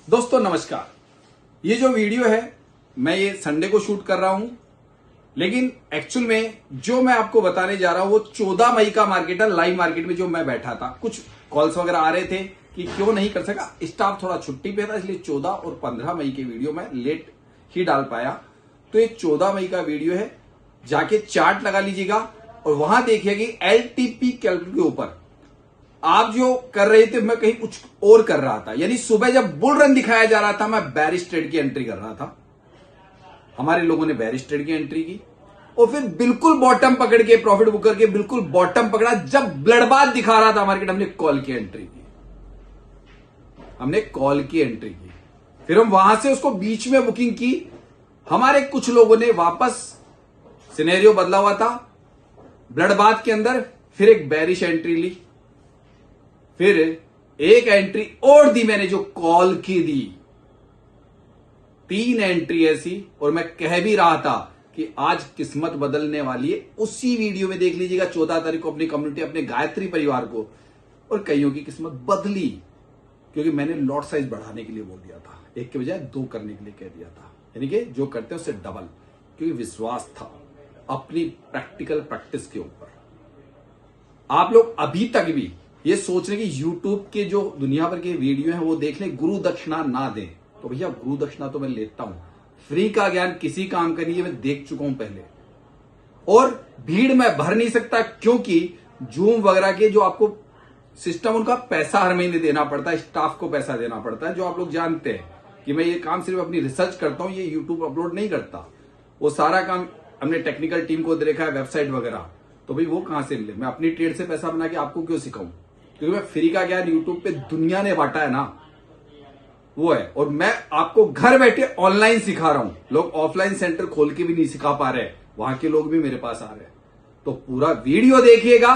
दोस्तों नमस्कार। ये जो वीडियो है मैं ये संडे को शूट कर रहा हूं, लेकिन एक्चुअल में जो मैं आपको बताने जा रहा हूं वो 14 मई का मार्केट है। लाइव मार्केट में जो मैं बैठा था, कुछ कॉल्स वगैरह आ रहे थे कि क्यों नहीं कर सका, स्टाफ थोड़ा छुट्टी पे था, इसलिए 14 और 15 मई के वीडियो में लेट ही डाल पाया। तो ये 14 मई का वीडियो है, जाके चार्ट लगा लीजिएगा और वहां देखिएगा कि एलटीपी कैलकुलेटर के ऊपर आप जो कर रहे थे मैं कहीं कुछ और कर रहा था। यानी सुबह जब बुल रन दिखाया जा रहा था मैं बेरिश ट्रेड की एंट्री कर रहा था, हमारे लोगों ने बेरिश ट्रेड की एंट्री की और फिर बिल्कुल बॉटम पकड़ के प्रॉफिट बुक करके बिल्कुल बॉटम पकड़ा। जब ब्लडबाथ दिखा रहा था मार्केट, हमने कॉल की एंट्री की, हमने कॉल की एंट्री की। फिर हम वहां से उसको बीच में बुकिंग की। हमारे कुछ लोगों ने वापस सिनेरियो बदला हुआ था ब्लडबाथ के अंदर, फिर एक बेरिश एंट्री ली, फिर एक एंट्री और दी मैंने जो कॉल की दी। 3 एंट्री ऐसी, और मैं कह भी रहा था कि आज किस्मत बदलने वाली है। उसी वीडियो में देख लीजिएगा 14 तारीख को अपनी कम्युनिटी, अपने गायत्री परिवार को, और कईयों की किस्मत बदली क्योंकि मैंने लॉट साइज बढ़ाने के लिए बोल दिया था, एक के बजाय 2 करने के लिए कह दिया था। यानी कि जो करते हैं उससे डबल, क्योंकि विश्वास था अपनी प्रैक्टिकल प्रैक्टिस के ऊपर। आप लोग अभी तक भी ये सोच रहे कि यूट्यूब के जो दुनिया भर के वीडियो हैं वो देख लें, गुरु दक्षिणा ना दें, तो भैया गुरु दक्षिणा तो मैं लेता हूं। फ्री का ज्ञान किसी काम का नहीं है, मैं देख चुका हूं पहले। और भीड़ में भर नहीं सकता क्योंकि जूम वगैरह के जो आपको सिस्टम, उनका पैसा हर महीने देना पड़ता है, स्टाफ को पैसा देना पड़ता है। जो आप लोग जानते हैं कि मैं ये काम सिर्फ अपनी रिसर्च करता हूं, ये यूट्यूब अपलोड नहीं करता। वो सारा काम हमने टेक्निकल टीम को दे रखा है, वेबसाइट वगैरह। तो भाई वो कहां से मिले? मैं अपनी ट्रेड से पैसा बना के आपको क्यों सिखाऊं? क्योंकि मैं फ्री का ज्ञान यूट्यूब पे दुनिया ने बांटा है ना, वो है। और मैं आपको घर बैठे ऑनलाइन सिखा रहा हूं। लोग ऑफलाइन सेंटर खोल के भी नहीं सिखा पा रहे, वहां के लोग भी मेरे पास आ रहे हैं। तो पूरा वीडियो देखिएगा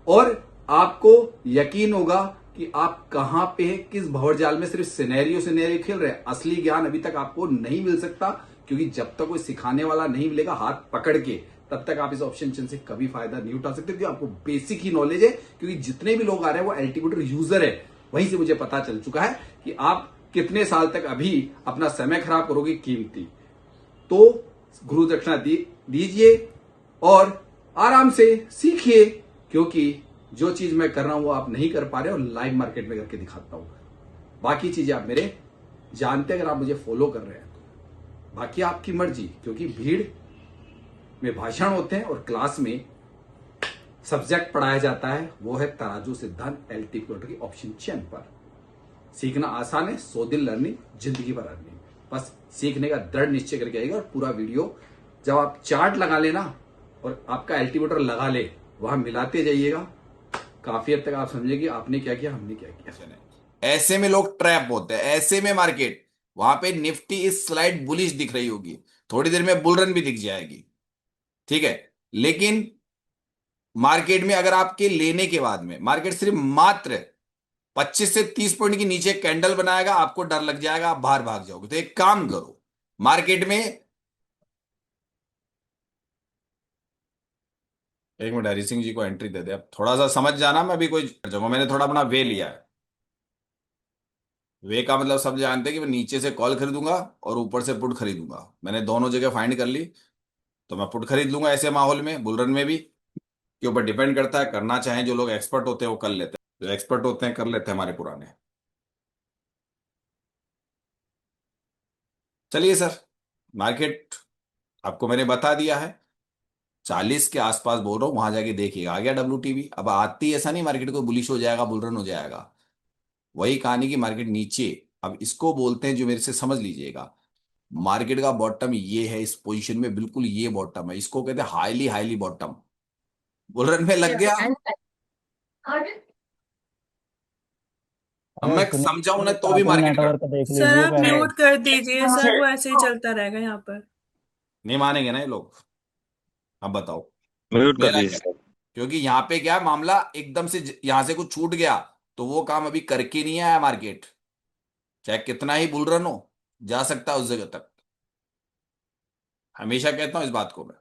और आपको यकीन होगा कि आप कहां पे हैं, किस भंवरजाल में सिर्फ सिनेरियो खेल रहे हैं। असली ज्ञान अभी तक आपको नहीं मिल सकता, क्योंकि जब तक कोई सिखाने वाला नहीं मिलेगा हाथ पकड़ के, तब तक आप इस ऑप्शन से कभी फायदा नहीं उठा सकते, क्योंकि आपको बेसिक ही नॉलेज है। क्योंकि जितने भी लोग आ रहे हैं वो एल्टीमीटर यूजर है, वहीं से मुझे पता चल चुका है कि आप कितने साल तक अभी अपना समय खराब करोगे कीमती। तो गुरु दक्षिणा दीजिए और आराम से सीखिए, क्योंकि जो चीज मैं कर रहा हूं वो आप नहीं कर पा रहे, और लाइव मार्केट में करके दिखाता हूं। बाकी चीजें आप मेरे जानते हैं, अगर आप मुझे फॉलो कर रहे हैं तो। बाकी आपकी मर्जी, क्योंकि भीड़ में भाषण होते हैं और क्लास में सब्जेक्ट पढ़ाया जाता है, वो है तराजू सिद्धांत एलटीपी की ऑप्शन चेन पर। सीखना आसान है, 100 दिन लर्निंग, जिंदगी भर अर्निंग। बस सीखने का दृढ़ निश्चय करके आएगा। और पूरा वीडियो जब आप चार्ट लगा लेना और आपका एल्टीमीटर लगा ले, वहां मिलाते जाइएगा, काफी हद तक आप समझेंगे आपने क्या किया, हमने क्या किया। ऐसे में लोग ट्रैप होते हैं, ऐसे में मार्केट, वहां पे निफ्टी इस स्लाइड बुलिश दिख रही होगी, थोड़ी देर में बुल रन भी दिख जाएगी, ठीक है। लेकिन मार्केट में अगर आपके लेने के बाद में मार्केट सिर्फ मात्र 25 से 30 पॉइंट के नीचे कैंडल बनाएगा, आपको डर लग जाएगा, आप बाहर भाग जाओगे। तो एक काम करो, मार्केट में, एक मिनट हरी सिंह जी को एंट्री दे दे, अब थोड़ा सा समझ जाना, मैं अभी कोई जाऊंगा, मैंने थोड़ा अपना वे लिया है। वे का मतलब सब जानते हैं कि मैं नीचे से कॉल खरीदूंगा और ऊपर से पुट खरीदूंगा। मैंने दोनों जगह फाइंड कर ली, तो मैं पुट खरीद लूंगा ऐसे माहौल में, बुल रन में भी। के ऊपर डिपेंड करता है, करना चाहें जो लोग एक्सपर्ट होते हैं वो कर लेते हैं, जो एक्सपर्ट होते हैं कर लेते हैं हमारे पुराने। चलिए सर, मार्केट आपको मैंने बता दिया है, 40 के आसपास बोल रहा हूँ, वहां जाके देखिएगा। आ गया WTV। अब आती ऐसा नहीं मार्केट को बुलिश हो जाएगा, बुल रन हो जाएगा। वही कहानी की मार्केट नीचे, अब इसको बोलते हैं, जो मेरे से समझ लीजिएगा, मार्केट का बॉटम ये है, इस पोजीशन में बिल्कुल ये बॉटम है, इसको कहते हैं highly highly bottom. Bull run में लग गया। अब अरे मैं सुनिए, समझाऊं ना ये तो भी कार्टून मार्केट कर, नेटवर्क देख सर लीजिए आप पहले। म्यूट कर दीजिए सर, वो ऐसे ही चलता रहेगा यहाँ पर। नहीं मानेंगे ना ये लोग। अब बताओ म्यूट कर मेरा क्या, दीजिए। क्योंकि यहाँ पे क्या है, मामला एकदम से यहां से कुछ छूट गया, तो वो काम अभी करके नहीं आया मार्केट, चाहे कितना ही बुल रन हो, जा सकता है उस जगह तक। हमेशा कहता हूं इस बात को मैं।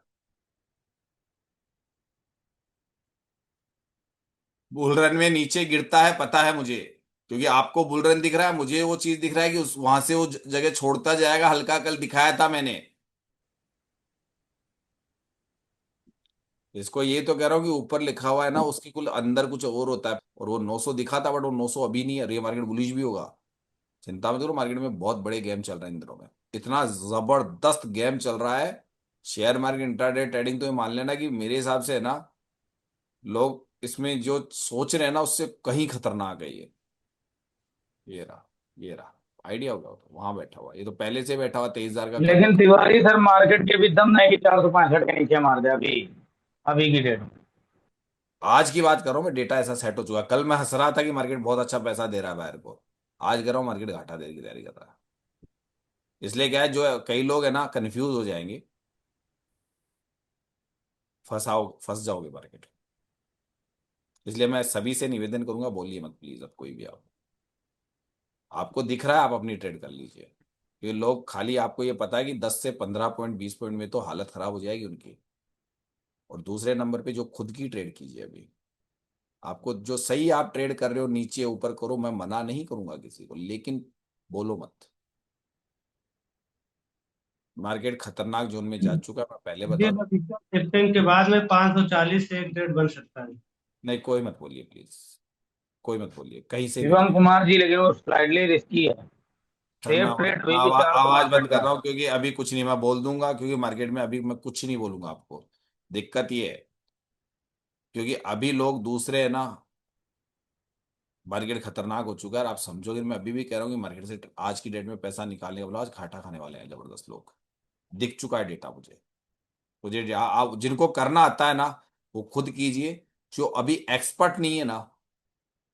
बुल रन में नीचे गिरता है, पता है मुझे, क्योंकि आपको बुल रन दिख रहा है, मुझे वो चीज दिख रहा है कि उस वहां से वो जगह छोड़ता जाएगा, हल्का कल दिखाया था मैंने। इसको ये तो कह रहा हूँ कि ऊपर लिखा हुआ है ना, उसकी कुल अंदर कुछ और होता है, और वो 900 दिखा था, बट वो 900 अभी नहीं है, ये मार्केट बुलिश भी होगा। चिंता मत करो, मार्केट में बहुत बड़े गेम चल रहे हैं इन दिनों में, इतना जबरदस्त गेम चल रहा है शेयर मार्केट इंट्राडे ट्रेडिंग। तो ये मान लेना कि मेरे हिसाब से है ना, लोग इसमें जो सोच रहे हैं ना, उससे कहीं खतरनाक है ये। ये रहा, ये रहा, आइडिया होगा, तो वहां बैठा हुआ, ये तो पहले से बैठा हुआ 23,000 का कल। लेकिन तिवारी सर, मार्केट के भी दम नहीं कि 465 के नीचे मार दे अभी, अभी की डेट में। आज की बात कर रहा हूँ मैं, डेटा ऐसा सेट हो चुका है। कल मैं हंस रहा था कि मार्केट बहुत अच्छा पैसा दे रहा है बाहर को, आज कह रहा हूँ मार्केट घाटा देने की तैयारी कर रहा है। इसलिए क्या है, जो कई लोग है ना कंफ्यूज हो जाएंगे, फंस जाओगे मार्केट। इसलिए मैं सभी से निवेदन करूंगा, बोलिए मत प्लीज, अब कोई भी आप, आपको दिख रहा है आप अपनी ट्रेड कर लीजिए। ये लोग खाली, आपको ये पता है कि 10 से 15 पॉइंट 20 पॉइंट में तो हालत खराब हो जाएगी उनकी। और दूसरे नंबर पे जो खुद की ट्रेड कीजिए अभी, आपको जो सही आप ट्रेड कर रहे हो नीचे ऊपर करो, मैं मना नहीं करूंगा किसी को, लेकिन बोलो मत। मार्केट खतरनाक जोन में जा चुका है, मैं पहले ये बता दूं। फिफ्टीन के बाद में 540 से एक ट्रेड बन सकता है। नहीं, कोई मत बोलिए प्लीज, कोई मत बोलिए, कहीं से भी शिवम बोलिए। कुमार जी, लेकिन वो स्लाइडली रिस्की है। सर मैं सेफ ट्रेड हुई भी आवाज बंद 462 कर का। रहा हूँ, क्योंकि अभी कुछ नहीं मैं बोल दूंगा, क्योंकि मार्केट में अभी मैं कुछ नहीं बोलूंगा आपको। दिक्कत ये है, क्योंकि अभी लोग दूसरे है ना, मार्केट खतरनाक हो चुका है, और आप समझोगे, मैं अभी भी कह रहा हूँ कि मार्केट से आज की डेट में पैसा निकालने वाला, आज घाटा खाने वाले हैं जबरदस्त लोग। दिख चुका है डेटा मुझे। मुझे आप जिनको करना आता है ना, वो खुद कीजिए। जो अभी एक्सपर्ट नहीं है ना,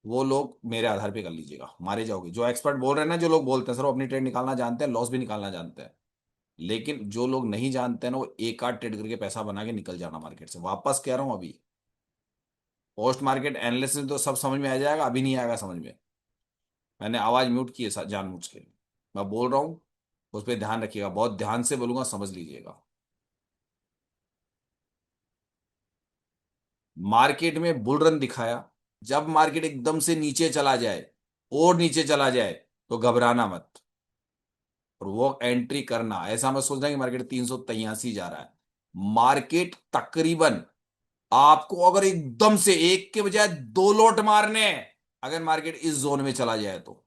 वो लोग मेरे आधार पे कर लीजिएगा, मारे जाओगे। जो एक्सपर्ट बोल रहे हैं ना, जो लोग बोलते हैं सर वो अपनी ट्रेड निकालना जानते हैं, लॉस भी निकालना जानते हैं, लेकिन जो लोग नहीं जानते हैं ना, वो एक आध ट्रेड करके पैसा बना के निकल जाना मार्केट से। वापस कह रहा हूं, अभी पोस्ट मार्केट एनालिसिस तो सब समझ में आ जाएगा, अभी नहीं आएगा समझ में। मैंने आवाज म्यूट की है जानबूझ के, मैं बोल रहा हूँ, उस पर ध्यान रखिएगा, बहुत ध्यान से बोलूंगा, समझ लीजिएगा। मार्केट में बुल रन दिखाया, जब मार्केट एकदम से नीचे चला जाए, और नीचे चला जाए, तो घबराना मत, और वो एंट्री करना। ऐसा मत सोचना कि मार्केट 383 जा रहा है। मार्केट तकरीबन आपको अगर एकदम से एक के बजाय दो लोट मारने हैं, अगर मार्केट इस जोन में चला जाए तो,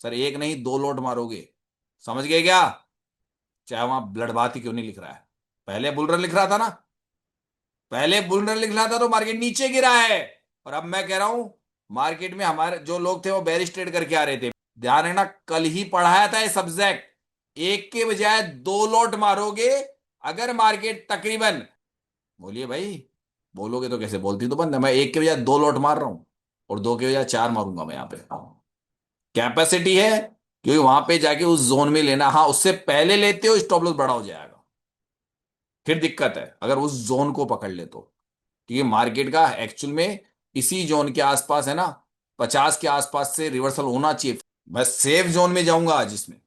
सर एक नहीं दो लोट मारोगे। समझ गए क्या? चाहे वहां ब्लड बात ही क्यों नहीं लिख रहा है, पहले बुल रन लिख रहा था ना, पहले बुल रन लिख रहा था तो मार्केट नीचे गिरा है। और अब मैं कह रहा हूं, मार्केट में हमारे जो लोग थे वो बेरिश ट्रेड करके आ रहे थे। ध्यान रखना, कल ही पढ़ाया था ये सब्जेक्ट, एक के बजाय दो लोट मारोगे अगर मार्केट तकरीबन, बोलिए भाई, बोलोगे तो कैसे, बोलती तो बंद है। मैं एक के बजाय दो लोट मार रहा हूं, और दो के बजाय चार मारूंगा मैं यहाँ पे। कैपेसिटी है, क्योंकि वहां पे जाके उस जोन में लेना, हाँ उससे पहले लेते हो स्टॉप लॉस बड़ा हो जाएगा, फिर दिक्कत है अगर उस जोन को पकड़ ले तो। क्योंकि मार्केट का एक्चुअल में इसी जोन के आसपास है ना, 50 के आसपास से रिवर्सल होना चाहिए। मैं सेफ जोन में जाऊंगा आज इसमें।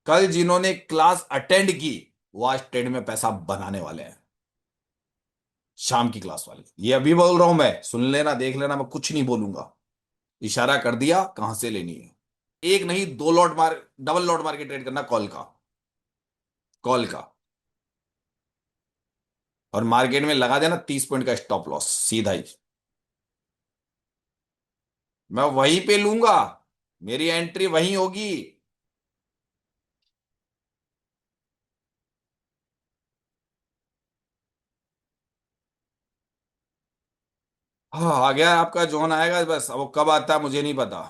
कल जिन्होंने क्लास अटेंड की, वो आज ट्रेड में पैसा बनाने वाले हैं, शाम की क्लास वाले। ये अभी बोल रहा हूं मैं, सुन लेना देख लेना, मैं कुछ नहीं बोलूंगा, इशारा कर दिया कहां से लेनी है। एक नहीं दो लॉट मार, डबल लॉट मार के ट्रेड करना कॉल का, कॉल का। और मार्केट में लगा देना 30 पॉइंट का स्टॉप लॉस सीधा ही, मैं वहीं पे लूंगा, मेरी एंट्री वहीं होगी। हाँ आ गया आपका जोन, आएगा बस, अब वो कब आता है मुझे नहीं पता।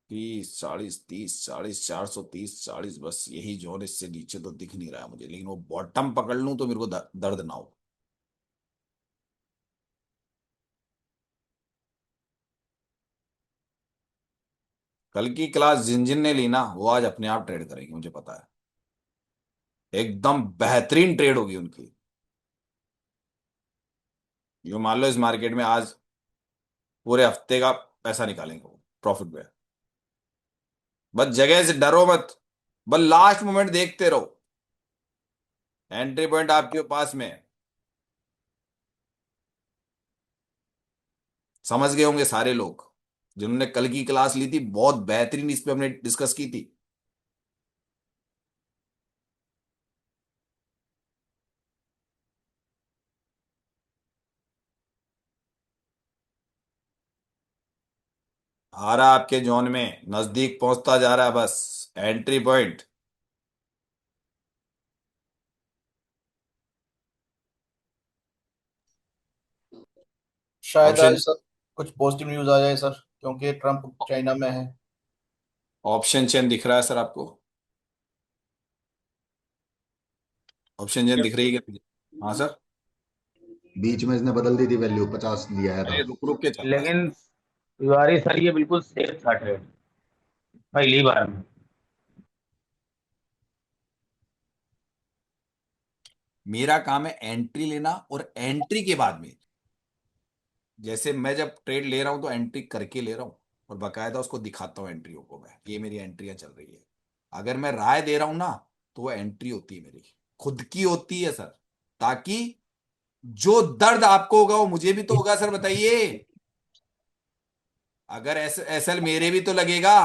30 40, 30 40, 430 40, बस यही जोन, इससे नीचे तो दिख नहीं रहा है मुझे, लेकिन वो बॉटम पकड़ लूं तो मेरे को दर्द ना हो। कल की क्लास जिन जिन ने ली ना, वो आज अपने आप ट्रेड करेंगे, मुझे पता है, एकदम बेहतरीन ट्रेड होगी उनकी। जो मान लो इस मार्केट में आज पूरे हफ्ते का पैसा निकालेंगे वो प्रॉफिट में। बस जगह से डरो मत, बस लास्ट मोमेंट देखते रहो। एंट्री पॉइंट आपके पास में समझ गए होंगे सारे लोग जिन्होंने कल की क्लास ली थी, बहुत बेहतरीन इस पे हमने डिस्कस की थी। आ रहा आपके जोन में, नजदीक पहुंचता जा रहा है, बस एंट्री पॉइंट। शायद आज ऑप्शन सर कुछ पॉजिटिव न्यूज आ जाए सर, क्योंकि ट्रम्प चाइना में है। ऑप्शन चेन दिख रहा है सर आपको? ऑप्शन चेन दिख रही है क्या? हाँ सर। बीच में इसने बदल दी थी, वैल्यू 50 दिया था। अरे रुक रुक के चल रहा है सर। लेकिन तिवारी सर ये बिल्कुल सेफ था ट्रेड, पहली बार में। मेरा काम है एंट्री लेना, और एंट्री के बाद में जैसे मैं जब ट्रेड ले रहा हूं तो एंट्री करके ले रहा हूं, और बकायदा उसको दिखाता हूं एंट्रियों को, मैं ये मेरी एंट्रियां चल रही है। अगर मैं राय दे रहा हूं ना, तो वो एंट्री होती है मेरी, खुद की होती है सर, ताकि जो दर्द आपको होगा वो मुझे भी तो होगा सर, बताइए। अगर एसएल मेरे भी तो लगेगा।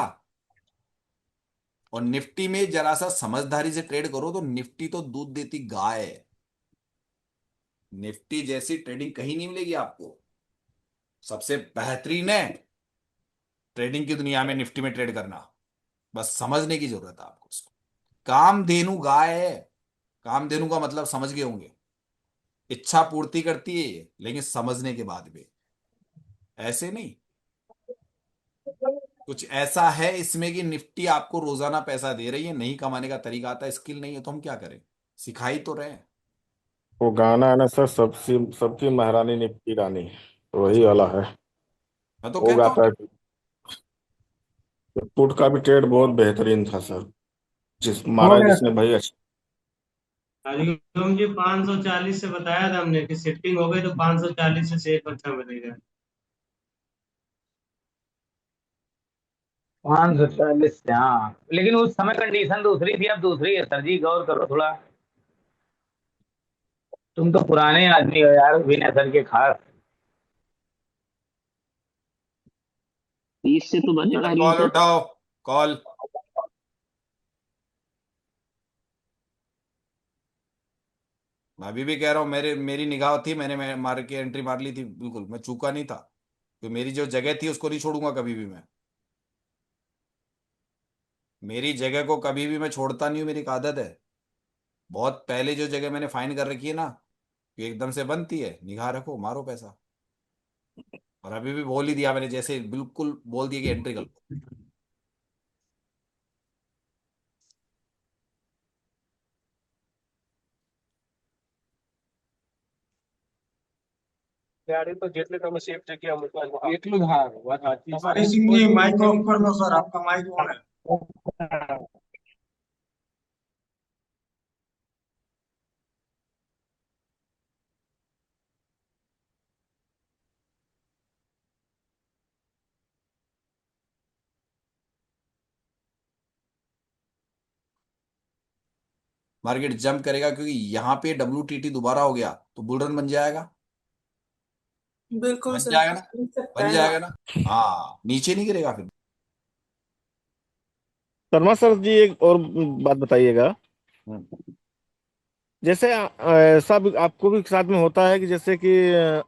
और निफ्टी में जरा सा समझदारी से ट्रेड करो तो निफ्टी तो दूध देती गाय है। निफ्टी जैसी ट्रेडिंग कहीं नहीं मिलेगी आपको। सबसे बेहतरीन है ट्रेडिंग की दुनिया में निफ्टी में ट्रेड करना। बस समझने की जरूरत है आपको उसको। कामधेनु गाय है। कामधेनु का मतलब समझ गए होंगे, इच्छा पूर्ति करती है ये, लेकिन समझने के बाद भी, ऐसे नहीं। कुछ ऐसा है इसमें कि निफ्टी आपको रोजाना पैसा दे रही है, नहीं कमाने का तरीका आता है, स्किल नहीं है, तो हम क्या करें? सिखाई तो रहे हैं। वो गाना है ना सर, सबसे सबकी महारानी निपटी रानी, तो वही वाला है। मैं तो वो कहता हूँ गाता है कि पुट का भी ट्रेड बहुत बेहतरीन था सर, जिस हो मारा गया जिसने सर। भाई अच्छा। हरिओम जी 540 से बताया था हमने कि शिफ्टिंग हो गई तो 540 से सेफ अच्छा मिलेगा। 540 से, हाँ, लेकिन उस समय कंडीशन दूसरी थी, अब दूसरी है सर जी, गौर करो थोड़ा। तुम तो पुराने आदमी हो यार, विनय सर के खास। 30 से तो बनेगा नहीं कॉल सर। उठाओ, कॉल। मैं अभी भी कह रहा हूं, मेरी निगाह थी, मैं मार के एंट्री मार ली थी, बिल्कुल मैं चूका नहीं था। तो मेरी जो जगह थी उसको नहीं छोड़ूंगा कभी भी मैं। मेरी जगह को कभी भी मैं छोड़ता नहीं हूं, मेरी एक आदत है। बहुत पहले जो जगह मैंने फाइन कर रखी है ना, कि एकदम से बनती है, निगाह रखो, मारो पैसा। और अभी भी बोल ही दिया मैंने, जैसे बिल्कुल बोल दिया कि एंट्री कर लो। गाड़ी तो જેટલે તમે સેફ જગ્યા મૂકવા એટલું જ સારું, વાત સાચી છે। हमारी सिंह जी माइक ऑफ कर दो सर, आपका माइक ऑन है। मार्केट जंप करेगा, क्योंकि यहाँ पे WTT दोबारा हो गया तो बुल रन बन जाएगा। बिल्कुल बन सर, जाएगा ना? मिल सकता बन है यहाँ। जाएगा ना? हाँ, नीचे नहीं गिरेगा फिर। शर्मा सर जी, एक और बात बताइएगा। हम्म। जैसे ऐसा भी आपको भी साथ में होता है कि जैसे कि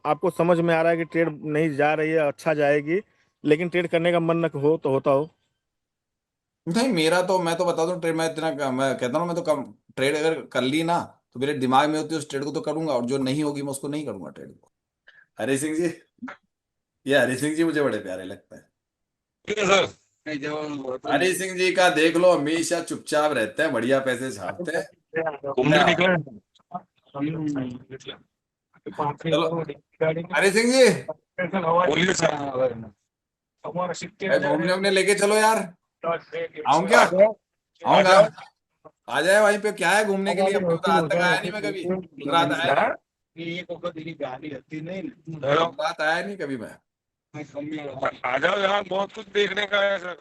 आपको समझ में आ रहा है कि ट्रेड नहीं जा रही है, अच्छा जाएगी, लेकिन ट्रेड करने का मन न हो तो होता हो। नहीं, मेरा तो, मैं तो बता दूं, ट्रेड मैं इतना, मैं कहता हूँ मैं तो कम ट्रेड अगर कर ली ना, तो मेरे दिमाग में होती है उस ट्रेड को तो करूंगा, और जो नहीं होगी मैं उसको नहीं करूंगा ट्रेड को। हरी सिंह जी, ये हरी सिंह जी मुझे बड़े प्यारे लगते हैं। ठीक है सर। नहीं, जब हरी सिंह जी का देख लो, हमेशा चुपचाप रहते हैं, बढ़िया पैसे छापते हैं। घूमने क्या? निकले चलो हरी सिंह जी, बोलिए सर। हमारा भाई घूमने उमने लेके चलो यार। आऊं क्या? आ आऊंगा। जाओ। आ जाए वहीं पे, क्या है घूमने के लिए, अब तो आज तक आया नहीं मैं कभी, गुजरात आया नहीं। गुजरात आया नहीं कभी मैं। आ जाओ, यहाँ बहुत कुछ देखने का है सर।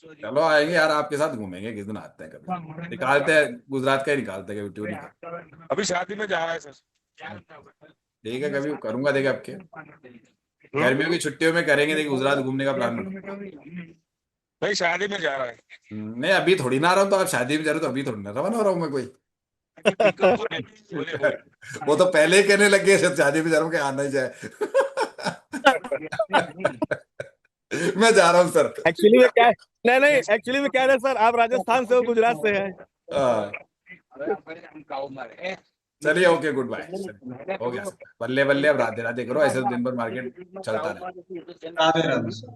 चलो आएंगे यार, आपके साथ घूमेंगे किस दिन आते हैं, कभी निकालते हैं गुजरात का ही निकालते हैं, कभी टूर निकालते अभी शादी में जा रहा है सर। हैं। ठीक है, कभी करूंगा, देखे आपके गर्मियों की छुट्टियों में करेंगे, देखिए गुजरात घूमने का प्लान। भाई शादी में जा रहा है। नहीं अभी थोड़ी ना आ रहा हूँ, तो आप शादी में जा रहे हो तो अभी थोड़ी ना रवाना हो रहा हूँ मैं कोई। वो तो पहले ही कहने लग गए शायद शादी में जा रहा हूँ कि आना ही जाए। मैं जा रहा हूँ सर। एक्चुअली में क्या है, नहीं नहीं, एक्चुअली में क्या है सर, आप राजस्थान से हो, गुजरात से है। हाँ। चलिए ओके, गुड बाय, हो गया सर। बल्ले बल्ले, अब राधे राधे करो, ऐसे तो दिन भर मार्केट चलता रहे। राधे राधे सर।